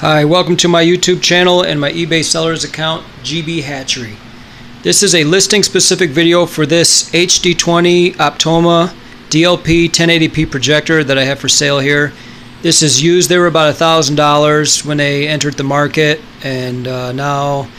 Hi, welcome to my YouTube channel and my eBay sellers account, gbhatchery. This is a listing specific video for this HD20 Optoma DLP 1080p projector that I have for sale here. This is used. They were about $1,000 when they entered the market, and now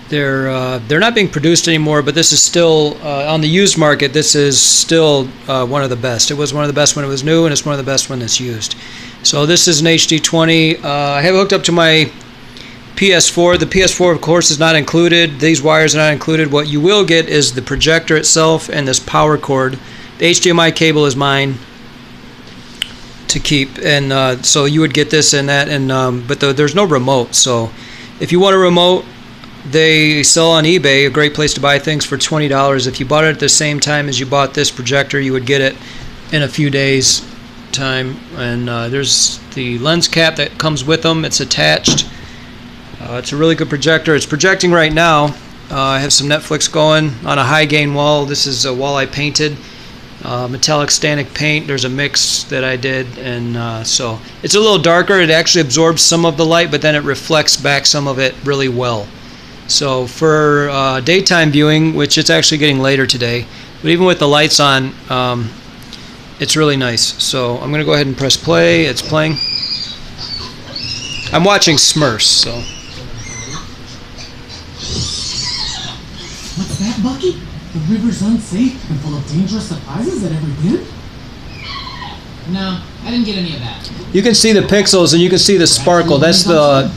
they're not being produced anymore, but this is still on the used market. This is still one of the best. It was one of the best when it was new, and it's one of the best when it's used. So this is an HD20. I have it hooked up to my PS4. The PS4, of course, is not included. These wires are not included. What you will get is the projector itself and this power cord. The HDMI cable is mine to keep, and so you would get this and that, and but there's no remote. So if you want a remote, they sell on eBay, a great place to buy things, for $20. If you bought it at the same time as you bought this projector, you would get it in a few days time. And there's the lens cap that comes with them. It's attached. It's a really good projector. It's projecting right now. I have some Netflix going on a high gain wall. This is a wall I painted, metallic stanic paint. There's a mix that I did, and so it's a little darker. It actually absorbs some of the light, but then it reflects back some of it really well. So for daytime viewing, which it's actually getting later today, but even with the lights on, it's really nice. So I'm going to go ahead and press play. It's playing. I'm watching Smurfs, so. What's that, Bucky? The river's unsafe and full of dangerous surprises at every bend? No, I didn't get any of that. You can see the pixels and you can see the sparkle. That's the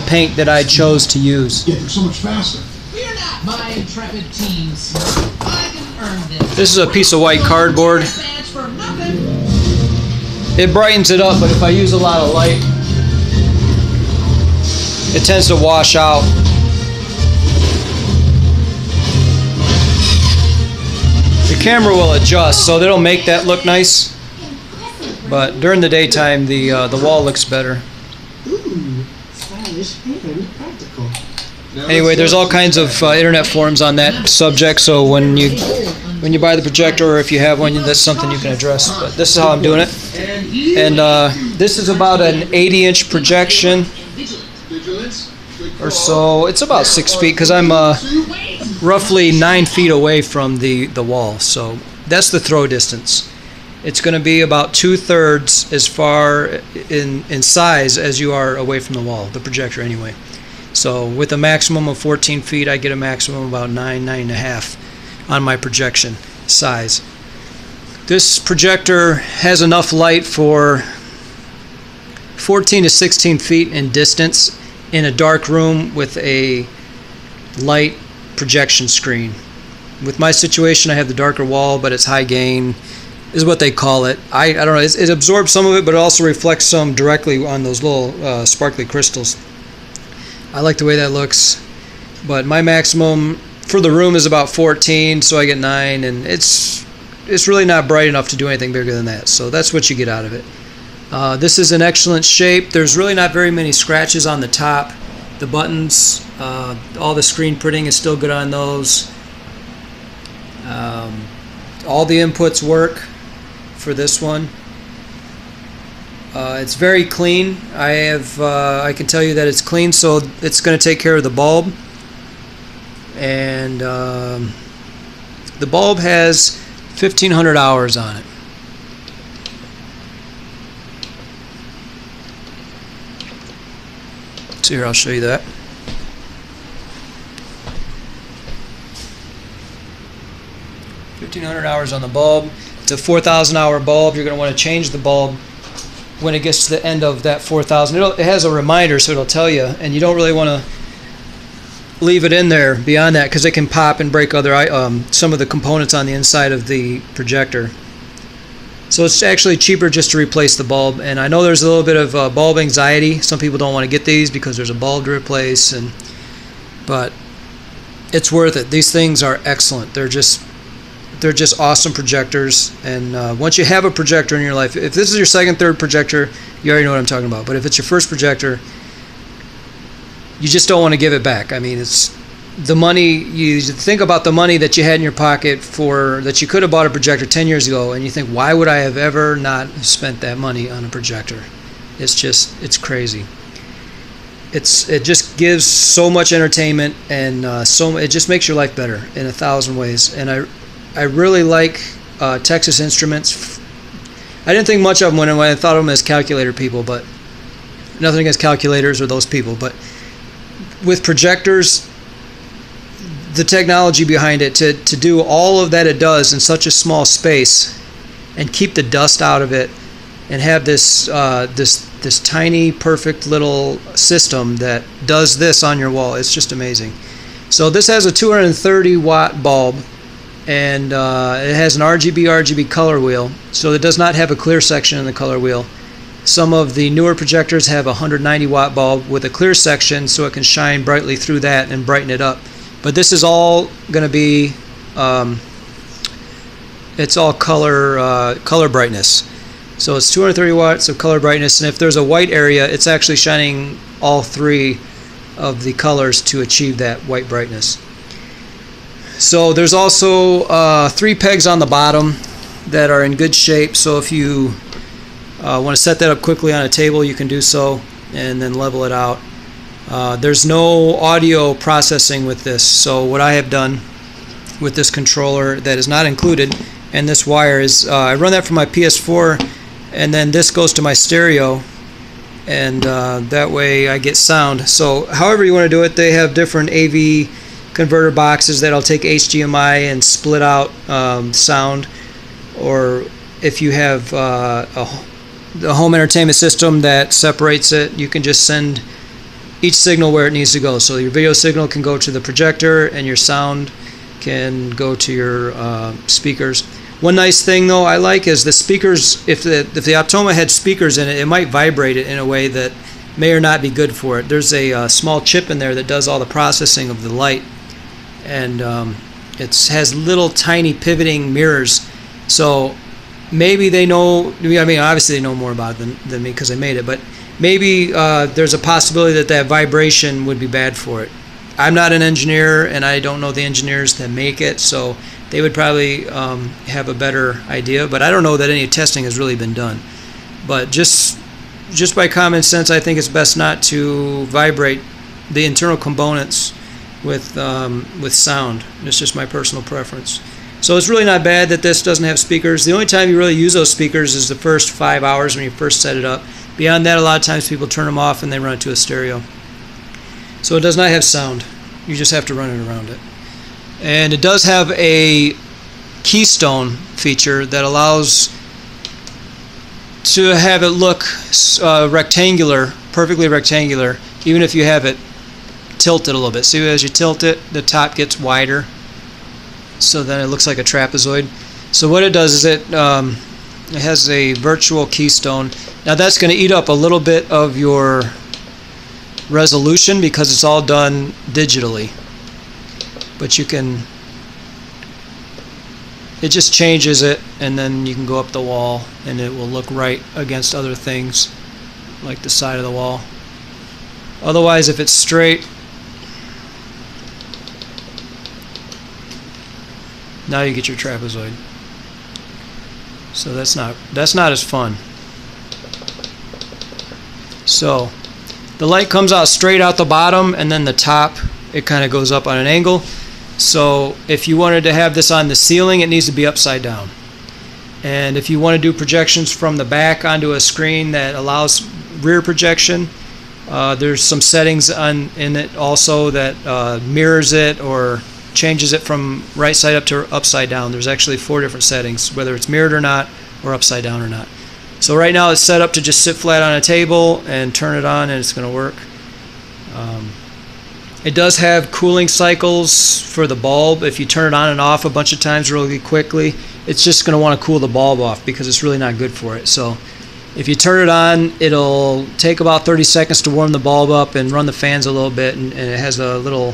paint that I chose to use. Yeah, they're so much faster. We're not my intrepid teams. I can earn this. This is a piece of white cardboard. It brightens it up, but if I use a lot of light, it tends to wash out. The camera will adjust, so it'll make that look nice. But during the daytime, the wall looks better. Ooh, stylish and very practical. Anyway, there's all kinds of internet forums on that subject, so when you buy the projector, or if you have one, that's something you can address. But this is how I'm doing it. And this is about an 80-inch projection or so. It's about 6 feet because I'm roughly 9 feet away from the wall. So that's the throw distance. It's going to be about 2/3 as far in size as you are away from the wall, the projector anyway. So with a maximum of 14 feet, I get a maximum of about 9.5 on my projection size. This projector has enough light for 14 to 16 feet in distance in a dark room with a light projection screen. With my situation, I have the darker wall, but it's high gain, is what they call it. I don't know, it absorbs some of it, but it also reflects some directly on those little sparkly crystals. I like the way that looks, but my maximum for the room is about 14, so I get 9, and it's really not bright enough to do anything bigger than that. So that's what you get out of it. This is in excellent shape. There's really not very many scratches on the top. The buttons, all the screen printing is still good on those. All the inputs work for this one. It's very clean. I can tell you that it's clean, so it's going to take care of the bulb. And the bulb has 1,500 hours on it. So here, I'll show you that. $1,500 on the bulb. It's a 4,000 hour bulb. You're going to want to change the bulb when it gets to the end of that 4,000. It has a reminder, so it'll tell you, and you don't really want to leave it in there beyond that because it can pop and break other some of the components on the inside of the projector. So it's actually cheaper just to replace the bulb. And I know there's a little bit of bulb anxiety. Some people don't want to get these because there's a bulb to replace, but it's worth it. These things are excellent. They're just awesome projectors. And once you have a projector in your life, if this is your second, third projector, you already know what I'm talking about. But if it's your first projector, you just don't want to give it back. I mean, it's the money. You think about the money that you had in your pocket that you could have bought a projector 10 years ago, and you think, why would I have ever not spent that money on a projector? It's crazy. it just gives so much entertainment, and it just makes your life better in 1,000 ways. And I really like Texas Instruments. I didn't think much of them when I thought of them as calculator people, but nothing against calculators or those people. But with projectors, the technology behind it to do all of that it does in such a small space and keep the dust out of it and have this this tiny perfect little system that does this on your wall, it's just amazing. So this has a 230 watt bulb, and it has an RGB color wheel, so it does not have a clear section in the color wheel. Some of the newer projectors have a 190 watt bulb with a clear section, so it can shine brightly through that and brighten it up. But this is all going to be it's all color brightness. So it's 230 watts of color brightness, and if there's a white area, it's actually shining all three of the colors to achieve that white brightness. So there's also 3 pegs on the bottom that are in good shape, so if you want to set that up quickly on a table, you can do so and then level it out. There's no audio processing with this, so what I have done with this controller that is not included, and this wire is, I run that from my PS4, and then this goes to my stereo, and that way I get sound. So however you want to do it, they have different AV converter boxes that'll take HDMI and split out sound, or if you have a home entertainment system that separates it, you can just send each signal where it needs to go. So your video signal can go to the projector, and your sound can go to your speakers. One nice thing though I like is the speakers. If the Optoma had speakers in it, it might vibrate it in a way that may or not be good for it. There's a small chip in there that does all the processing of the light, and it has little tiny pivoting mirrors. So maybe they know, I mean obviously they know more about it than me because I made it, but maybe there's a possibility that vibration would be bad for it. I'm not an engineer, and I don't know the engineers that make it, so they would probably have a better idea, but I don't know that any testing has really been done. But just by common sense, I think it's best not to vibrate the internal components with sound. It's just my personal preference. So it's really not bad that this doesn't have speakers. The only time you really use those speakers is the first 5 hours when you first set it up. Beyond that, a lot of times people turn them off and they run it to a stereo. So it does not have sound. You just have to run it around it. And it does have a keystone feature that allows to have it look rectangular, perfectly rectangular, even if you have it tilted a little bit. See, as you tilt it, the top gets wider, so then it looks like a trapezoid. So what it does is it has a virtual keystone. Now that's going to eat up a little bit of your resolution because it's all done digitally. But you can, it just changes it, and then you can go up the wall and it will look right against other things like the side of the wall. Otherwise, if it's straight, now you get your trapezoid. So that's not as fun. So the light comes out straight out the bottom, and then the top, it kind of goes up on an angle. So if you wanted to have this on the ceiling, it needs to be upside down. And if you want to do projections from the back onto a screen that allows rear projection, there's some settings in it also that mirrors it or changes it from right side up to upside down. There's actually 4 different settings, whether it's mirrored or not, or upside down or not. So right now it's set up to just sit flat on a table and turn it on, and it's going to work. It does have cooling cycles for the bulb. If you turn it on and off a bunch of times really quickly, it's just going to want to cool the bulb off because it's really not good for it. So if you turn it on, it'll take about 30 seconds to warm the bulb up and run the fans a little bit, and it has a little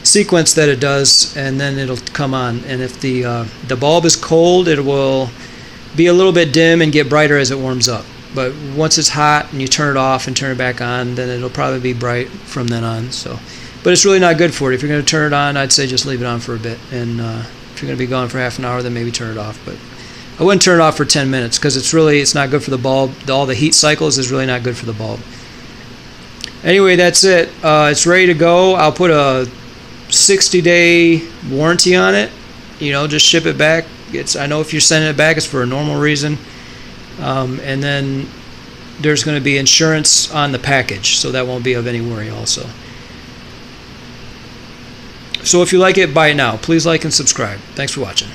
sequence that it does, and then it'll come on. And if the bulb is cold, it will be a little bit dim and get brighter as it warms up. But once it's hot and you turn it off and turn it back on, then it'll probably be bright from then on. So, but it's really not good for it. If you're going to turn it on, I'd say just leave it on for a bit. And if you're going to be gone for half an hour, then maybe turn it off. But I wouldn't turn it off for 10 minutes because it's not good for the bulb. All the heat cycles is really not good for the bulb. Anyway, that's it. It's ready to go. I'll put a 60-day warranty on it. You know, just ship it back. I know if you're sending it back, it's for a normal reason. And then there's going to be insurance on the package, so that won't be of any worry also. So if you like it, buy it now. Please like and subscribe. Thanks for watching.